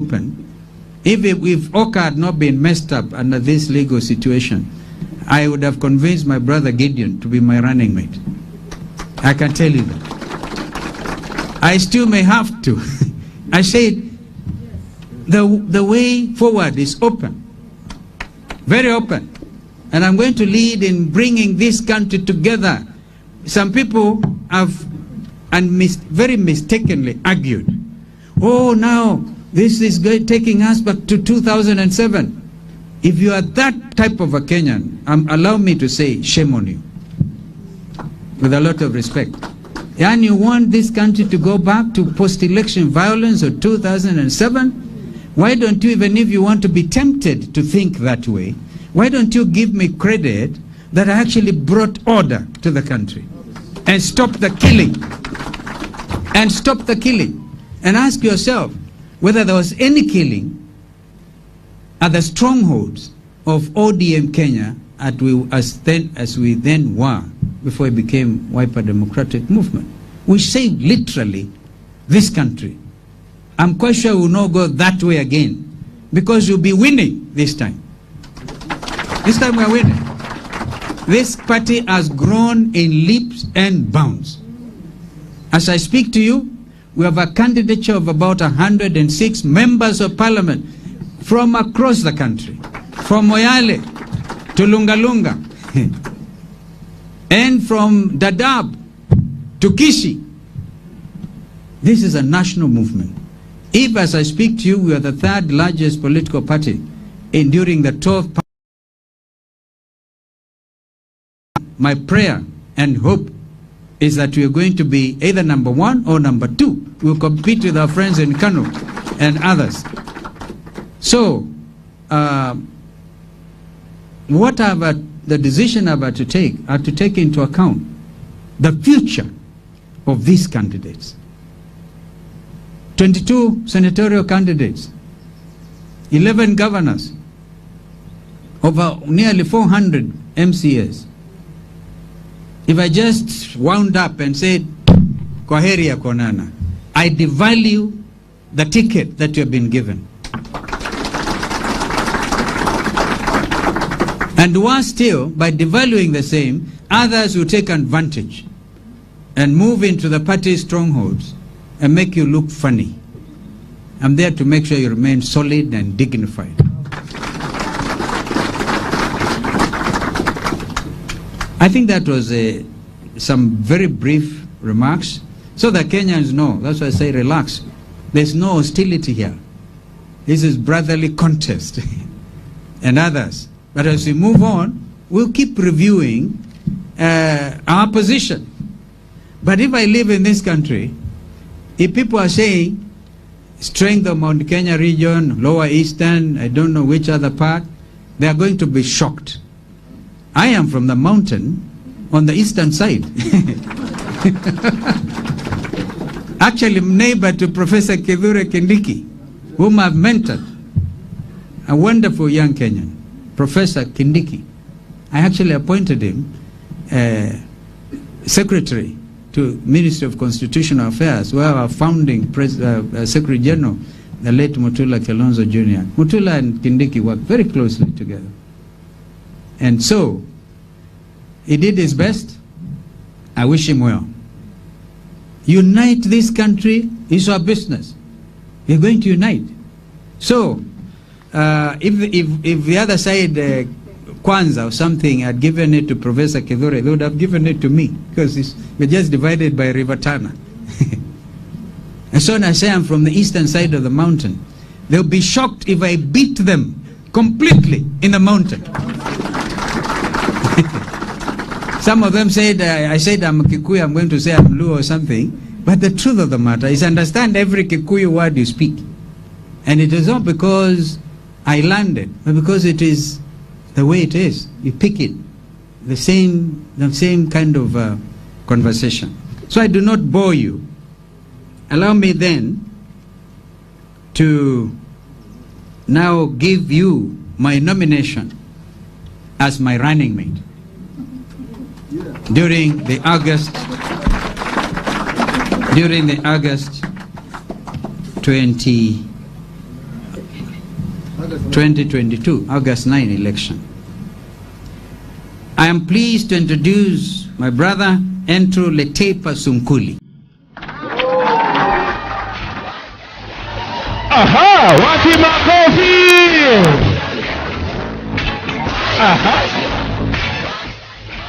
open. If Oka had not been messed up under this legal situation, I would have convinced my brother Gideon to be my running mate. I can tell you that. I still may have to. I said, the way forward is open, very open. And I'm going to lead in bringing this country together. Some people have very mistakenly argued, oh, now this is taking us back to 2007. If you are that type of a Kenyan, allow me to say, shame on you, with a lot of respect. And you want this country to go back to post-election violence of 2007? Why don't you, even if you want to be tempted to think that way, why don't you give me credit that I actually brought order to the country and stopped the killing? And stop the killing. And ask yourself whether there was any killing at the strongholds of ODM Kenya as we then were before it became Wiper Democratic Movement. We saved literally this country. I'm quite sure we'll not go that way again, because you'll be winning this time. This time we're winning. This party has grown in leaps and bounds. As I speak to you, we have a candidature of about 106 members of parliament from across the country, from Moyale to Lungalunga, and from Dadaab to Kishi. This is a national movement. If, as I speak to you, we are the third largest political party during the 12th, my prayer and hope is that we are going to be either number 1 or number 2. We'll compete with our friends in Kano and others. So, what the decision I'm about to take are to take into account the future of these candidates. 22 senatorial candidates, 11 governors, over nearly 400 MCAs. If I just wound up and said, kwaheri ya konana, I devalue the ticket that you have been given. And worse still, by devaluing the same, others will take advantage and move into the party's strongholds and make you look funny. I'm there to make sure you remain solid and dignified. I think that was some very brief remarks, so that Kenyans know. That's why I say relax. There's no hostility here. This is brotherly contest and others. But as we move on, we'll keep reviewing our position. But if I live in this country, if people are saying strength of Mount Kenya region, Lower Eastern, I don't know which other part, they are going to be shocked. I am from the mountain on the eastern side. Actually, neighbor to Professor Kithure Kindiki, whom I've mentored, a wonderful young Kenyan, Professor Kindiki. I actually appointed him secretary to Ministry of Constitutional Affairs, where our founding Secretary General, the late Mutula Kalonzo Jr. Mutula and Kindiki worked very closely together. And so, he did his best. I wish him well. Unite this country is our business. We're going to unite. So, if the other side, Kwanza or something, had given it to Professor Kithure, they would have given it to me, because we're just divided by River Tana. And so when I say I'm from the eastern side of the mountain, they'll be shocked if I beat them completely in the mountain. Some of them said, I said I'm a Kikuyu, I'm going to say I'm Luo or something. But the truth of the matter is, understand every Kikuyu word you speak. And it is not because I learned it, but because it is the way it is. You pick it. The same kind of conversation. So I do not bore you. Allow me then to now give you my nomination as my running mate during the August 2022 2022, August 9 election. I am pleased to introduce my brother Andrew Letepa Sunkuli. Aha, wapi makofi? Aha.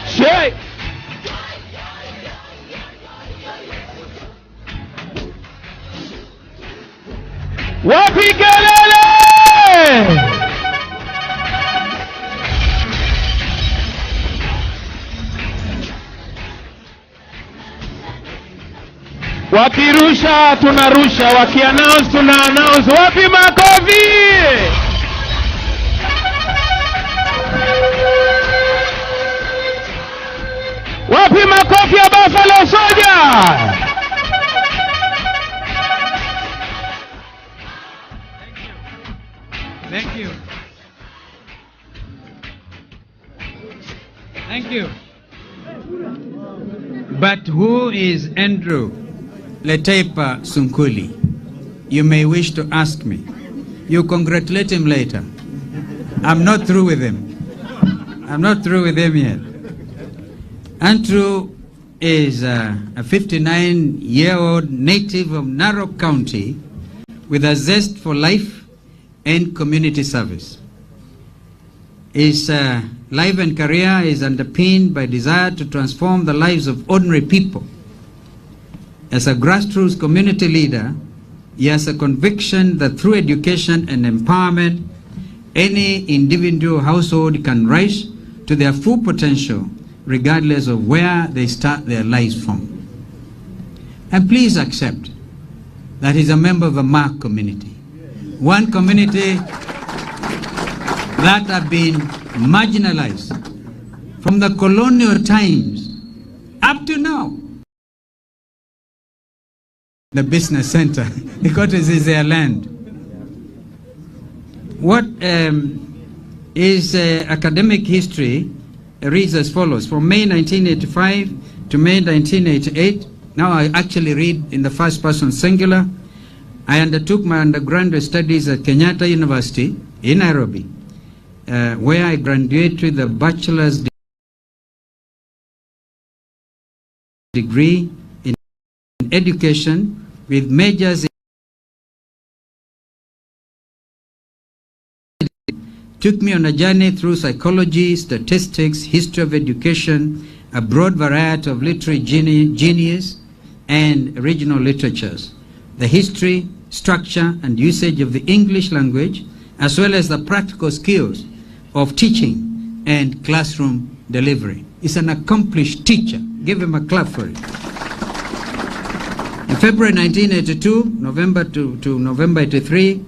Shake. Wapi kelele? Wakirusha tunarusha, wakiannounce tunaannounce. Wapi makofi? Wapi makofi ya Buffalo Soldier? Thank you. Thank you. But who is Andrew Letepa Sunkuli? You may wish to ask me. You congratulate him later. I'm not through with him. I'm not through with him yet. Andrew is a 59-year-old native of Narok County with a zest for life and community service. His life and career is underpinned by desire to transform the lives of ordinary people. As a grassroots community leader, he has a conviction that through education and empowerment, any individual household can rise to their full potential regardless of where they start their lives from. And please accept that he's a member of a Mark community. One community that have been marginalized from the colonial times up to now. The business center, because it is their land. What is academic history reads as follows. From May 1985 to May 1988, now I actually read in the first person singular. I undertook my undergraduate studies at Kenyatta University in Nairobi, where I graduated with a bachelor's degree in education with majors in took me on a journey through psychology, statistics, history of education, a broad variety of literary genius and regional literatures, the history, structure and usage of the English language, as well as the practical skills of teaching and classroom delivery. He's an accomplished teacher. Give him a clap for it. In February 1982, November to November 83,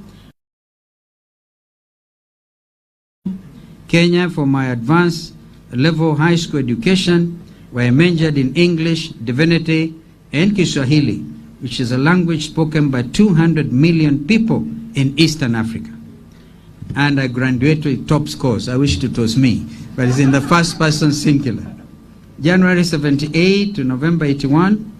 Kenya for my advanced level high school education, where I majored in English, Divinity, and Kiswahili, which is a language spoken by 200 million people in Eastern Africa. And I graduated with top scores. I wish it was me, but it's in the first person singular. January 78 to November 81,